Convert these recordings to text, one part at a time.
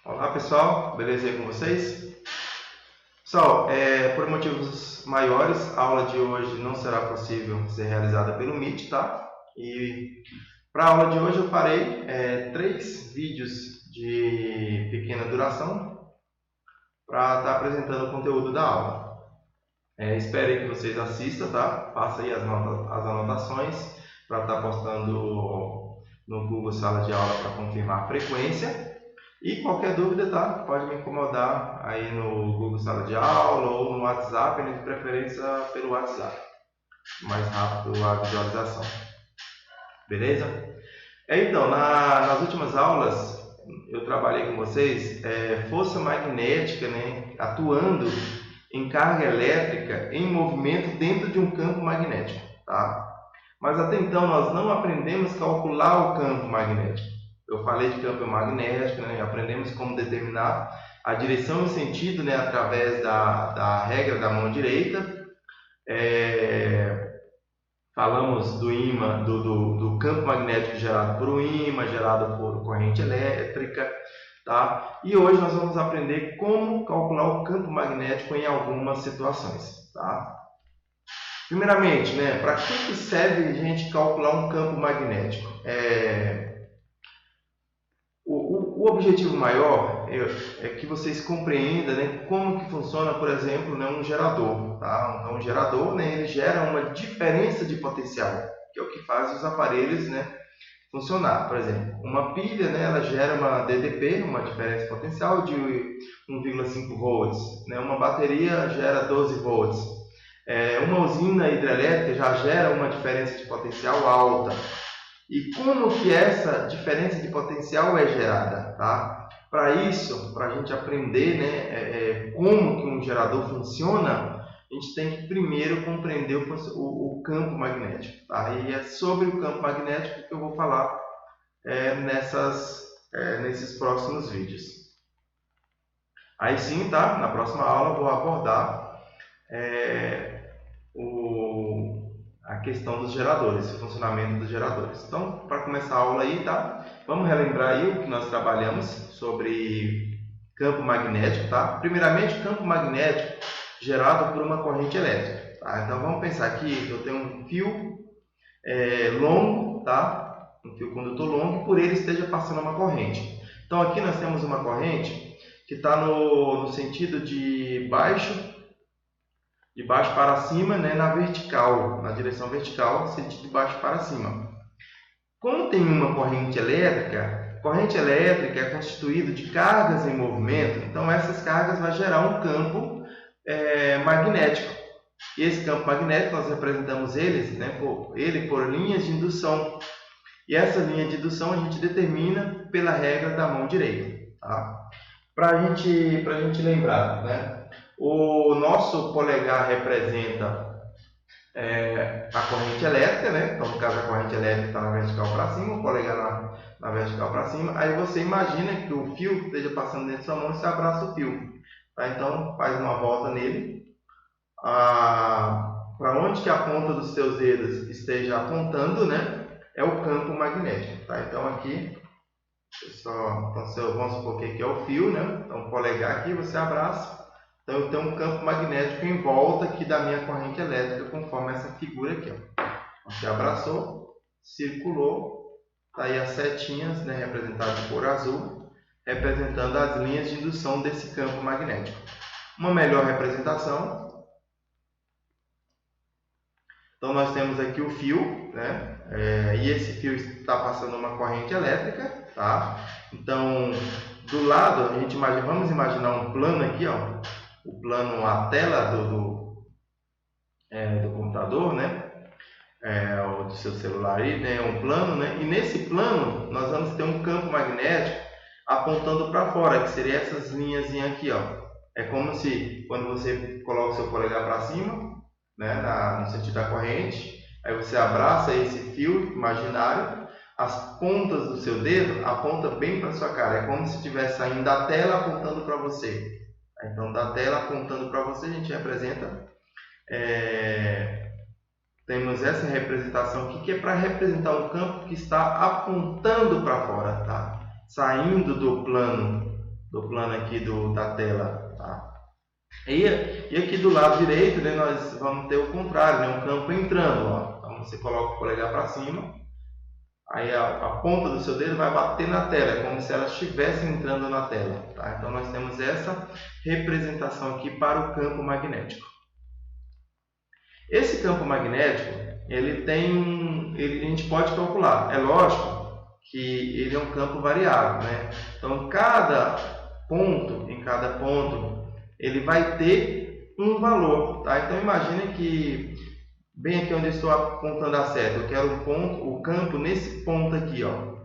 Olá pessoal, beleza aí com vocês? Pessoal, por motivos maiores, a aula de hoje não será possível ser realizada pelo Meet, tá? E para a aula de hoje eu farei 3 vídeos de pequena duração para estar apresentando o conteúdo da aula. Espero aí que vocês assistam, tá? Faça aí as anotações para estar postando no Google Sala de Aula para confirmar a frequência. E qualquer dúvida, tá? Pode me incomodar aí no Google Sala de Aula ou no WhatsApp, de preferência pelo WhatsApp. Mais rápido a visualização. Beleza? Então, nas últimas aulas, eu trabalhei com vocês força magnética, né? Atuando em carga elétrica em movimento dentro de um campo magnético, tá? Mas até então nós não aprendemos a calcular o campo magnético. Eu falei de campo magnético, né? Aprendemos como determinar a direção e o sentido, né? Através da regra da mão direita. Falamos do ímã, do campo magnético gerado por um ímã, gerado por corrente elétrica. Tá? E hoje nós vamos aprender como calcular o campo magnético em algumas situações. Tá? Primeiramente, né, para que serve a gente calcular um campo magnético? O objetivo maior é que vocês compreendam, né, como que funciona, por exemplo, né, um gerador. Tá? Então, um gerador, né, ele gera uma diferença de potencial, que é o que faz os aparelhos, né, funcionar. Por exemplo, uma pilha, né, ela gera uma DDP, uma diferença potencial de 1,5 volts. Né? Uma bateria gera 12 volts. Uma usina hidrelétrica já gera uma diferença de potencial alta. E como que essa diferença de potencial é gerada? Tá? Para isso, para a gente aprender, né, como que um gerador funciona, a gente tem que primeiro compreender o campo magnético. Tá? E é sobre o campo magnético que eu vou falar nesses próximos vídeos. Aí sim, tá? Na próxima aula eu vou abordar a questão dos geradores, o funcionamento dos geradores. Então, para começar a aula aí, tá? Vamos relembrar aí o que nós trabalhamos sobre campo magnético, tá? Primeiramente, campo magnético gerado por uma corrente elétrica, tá? Então, vamos pensar aqui que eu tenho um fio longo, tá? Um fio condutor longo e por ele esteja passando uma corrente. Então, aqui nós temos uma corrente que está no sentido de baixo para cima, né, na vertical, na direção vertical, sentido de baixo para cima. Como tem uma corrente elétrica é constituída de cargas em movimento, então essas cargas vão gerar um campo magnético. E esse campo magnético nós representamos ele por linhas de indução. E essa linha de indução a gente determina pela regra da mão direita. Tá? Para a gente lembrar, né? O nosso polegar representa a corrente elétrica, né? Então, no caso, a corrente elétrica está na vertical para cima, o polegar na vertical para cima. Aí você imagina que o fio esteja passando dentro da sua mão e você abraça o fio. Tá? Então, faz uma volta nele. Para onde que a ponta dos seus dedos esteja apontando, né? É o campo magnético. Tá? Então, aqui, vamos supor que aqui é o fio, né? Então, o polegar aqui, você abraça. Então, eu tenho um campo magnético em volta aqui da minha corrente elétrica, conforme essa figura aqui. Ó. Você abraçou, circulou, está aí as setinhas, né, representadas de cor azul, representando as linhas de indução desse campo magnético. Uma melhor representação. Então, nós temos aqui o fio, né, e esse fio está passando uma corrente elétrica. Tá? Então, do lado, vamos imaginar um plano aqui, ó. O plano, a tela do computador, né? Ou do seu celular aí, né? Um plano, né? E nesse plano nós vamos ter um campo magnético apontando para fora, que seria essas linhas aqui, ó. É como se quando você coloca o seu polegar para cima, né? No sentido da corrente, aí você abraça esse fio imaginário, as pontas do seu dedo apontam bem para sua cara. É como se estivesse saindo da tela apontando para você. Então, da tela apontando para você, a gente representa. Temos essa representação aqui, que é para representar um campo que está apontando para fora, tá? Saindo do plano do plano aqui da tela, tá? E aqui do lado direito, né, nós vamos ter o contrário, né, um campo entrando, ó. Então você coloca o polegar para cima, aí a ponta do seu dedo vai bater na tela, é como se ela estivesse entrando na tela, tá? Então nós temos essa representação aqui para o campo magnético. Esse campo magnético, ele tem a gente pode calcular. É lógico que ele é um campo variável, né? Então, em cada ponto, ele vai ter um valor, tá? Então, imagine que bem aqui onde eu estou apontando a seta, eu quero o campo nesse ponto aqui, ó.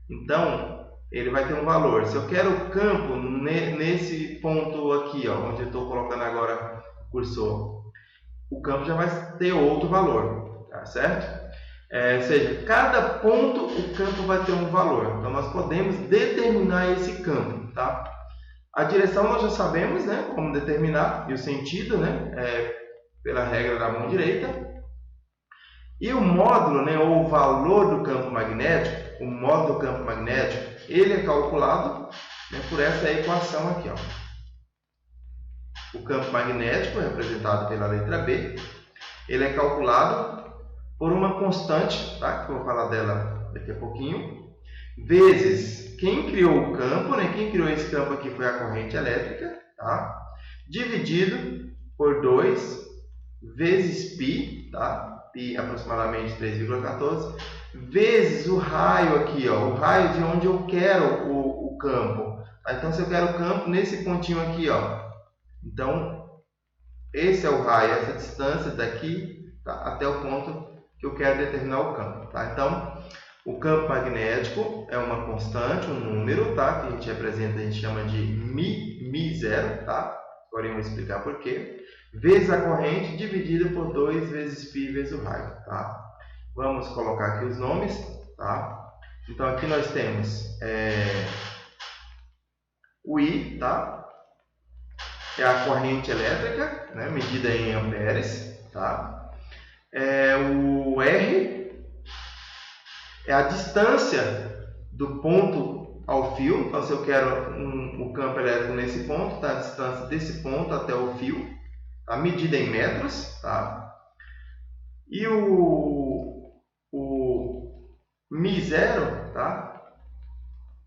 Então, ele vai ter um valor. Se eu quero o campo nesse ponto aqui, ó, onde eu estou colocando agora o cursor, o campo já vai ter outro valor, tá certo? Ou seja, cada ponto o campo vai ter um valor. Então nós podemos determinar esse campo, tá? A direção nós já sabemos, né, como determinar, e o sentido, né, pela regra da mão direita. E o módulo, né, ou o valor do campo magnético, ele é calculado, né, por essa equação aqui, ó. O campo magnético, representado pela letra B, ele é calculado por uma constante, tá? Que eu vou falar dela daqui a pouquinho, vezes quem criou o campo, né? Quem criou esse campo aqui foi a corrente elétrica, tá? Dividido por 2 vezes π, tá? Π aproximadamente 3,14, vezes o raio aqui, ó, o raio de onde eu quero o campo. Tá? Então, se eu quero o campo nesse pontinho aqui, ó, então esse é o raio, essa distância daqui, tá, até o ponto que eu quero determinar o campo, tá? Então, o campo magnético é uma constante, um número, tá? Que a gente representa, a gente chama de μ0, tá? Agora eu vou explicar por quê. Vezes a corrente dividida por 2 vezes π vezes o raio, tá? Vamos colocar aqui os nomes, tá? Então, aqui nós temos o I, tá? É a corrente elétrica, né? Medida em amperes, tá? O R é a distância do ponto ao fio. Então, se eu quero o campo elétrico nesse ponto, tá? A distância desse ponto até o fio, tá? Medida em metros, tá? E o μ0, tá?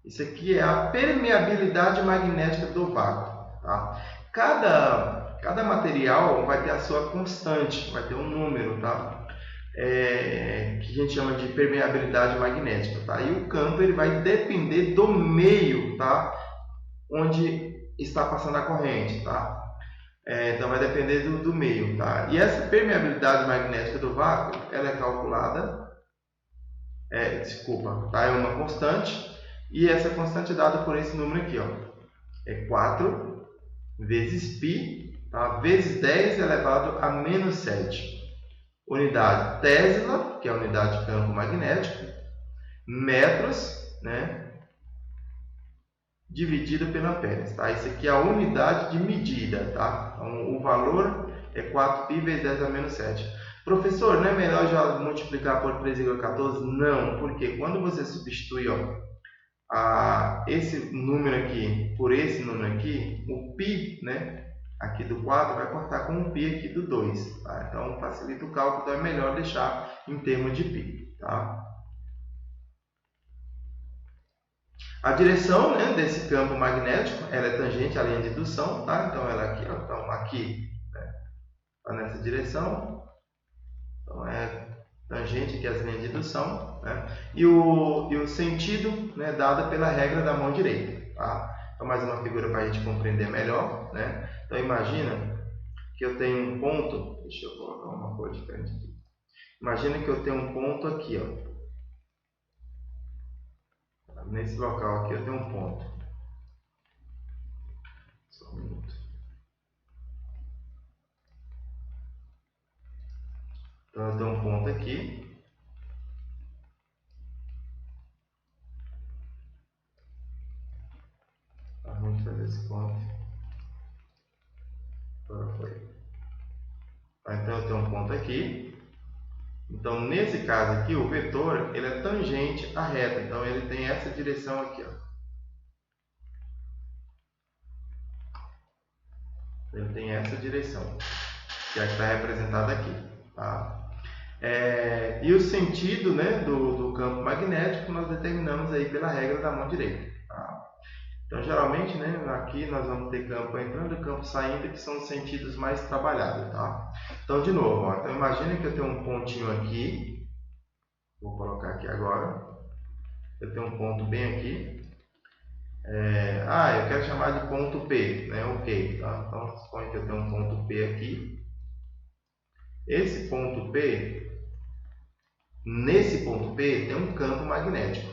Isso aqui é a permeabilidade magnética do vácuo, tá? Cada material vai ter a sua constante, vai ter um número, tá? Que a gente chama de permeabilidade magnética, tá? E o campo ele vai depender do meio, tá? Onde está passando a corrente, tá? Então vai depender do meio, tá? E essa permeabilidade magnética do vácuo, ela é calculada, tá? É uma constante, e essa constante é dada por esse número aqui, ó. É 4 vezes π, tá? Vezes 10 elevado a menos 7. Unidade Tesla, que é a unidade de campo magnético, metros, né? Dividido pela amperes, tá? Isso aqui é a unidade de medida, tá? Então, o valor é 4π vezes 10 a menos 7. Professor, não é melhor já multiplicar por 3,14? Não, porque quando você substitui, ó, esse número aqui por esse número aqui, o π, né, aqui do 4 vai cortar com o π aqui do 2, tá? Então facilita o cálculo, então é melhor deixar em termos de π, tá? A direção, né, desse campo magnético, ela é tangente à linha de indução, tá? Então ela aqui, ó, então aqui, né, tá nessa direção, então é tangente aqui às linhas de indução, né? E o sentido, né, dado pela regra da mão direita, tá? Então, mais uma figura para a gente compreender melhor, né? Então, imagina que eu tenho um ponto, deixa eu colocar uma cor diferente aqui. Imagina que eu tenho um ponto aqui, ó. Nesse local aqui eu tenho um ponto. Só um minuto. Então, eu tenho um ponto aqui. Vamos fazer esse ponto. Agora foi. Então, eu tenho um ponto aqui. Então, nesse caso aqui, o vetor ele é tangente à reta. Então, ele tem essa direção aqui, ó. Ele tem essa direção, que é a que está representada aqui. Tá? E o sentido, né, do campo magnético nós determinamos aí pela regra da mão direita. Tá? Então, geralmente, né, aqui nós vamos ter campo entrando e campo saindo, que são os sentidos mais trabalhados. Tá? Então, de novo, ó, então imagine que eu tenho um pontinho aqui, vou colocar aqui agora, eu tenho um ponto bem aqui, eu quero chamar de ponto P, né, ok, tá? Então, suponha que eu tenho um ponto P aqui, esse ponto P, nesse ponto P tem um campo magnético.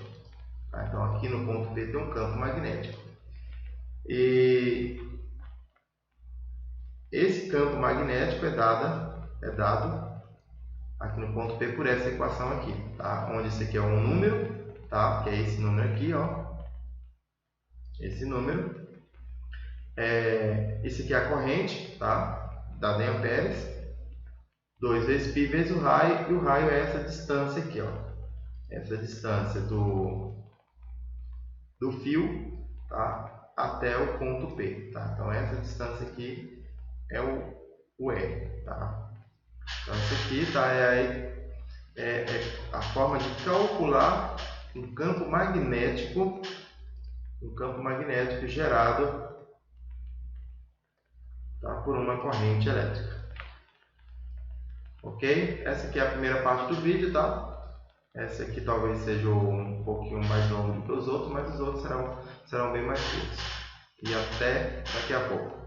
Tá? Então, aqui no ponto P tem um campo magnético. E esse campo magnético é dado aqui no ponto P por essa equação aqui. Tá? Onde esse aqui é um número, tá? Que é esse número aqui. Ó. Esse número. Esse aqui é a corrente, tá? Dada em amperes. 2 vezes π vezes o raio. E o raio é essa distância aqui. Ó. Essa distância do fio, tá, até o ponto P. Tá? Então, essa distância aqui é o R. Tá? Então, isso aqui tá, é a forma de calcular um campo magnético gerado, tá, por uma corrente elétrica. Ok? Essa aqui é a primeira parte do vídeo. Tá? Essa aqui talvez seja um pouquinho mais longo do que os outros, mas os outros serão bem mais curtos. E até daqui a pouco.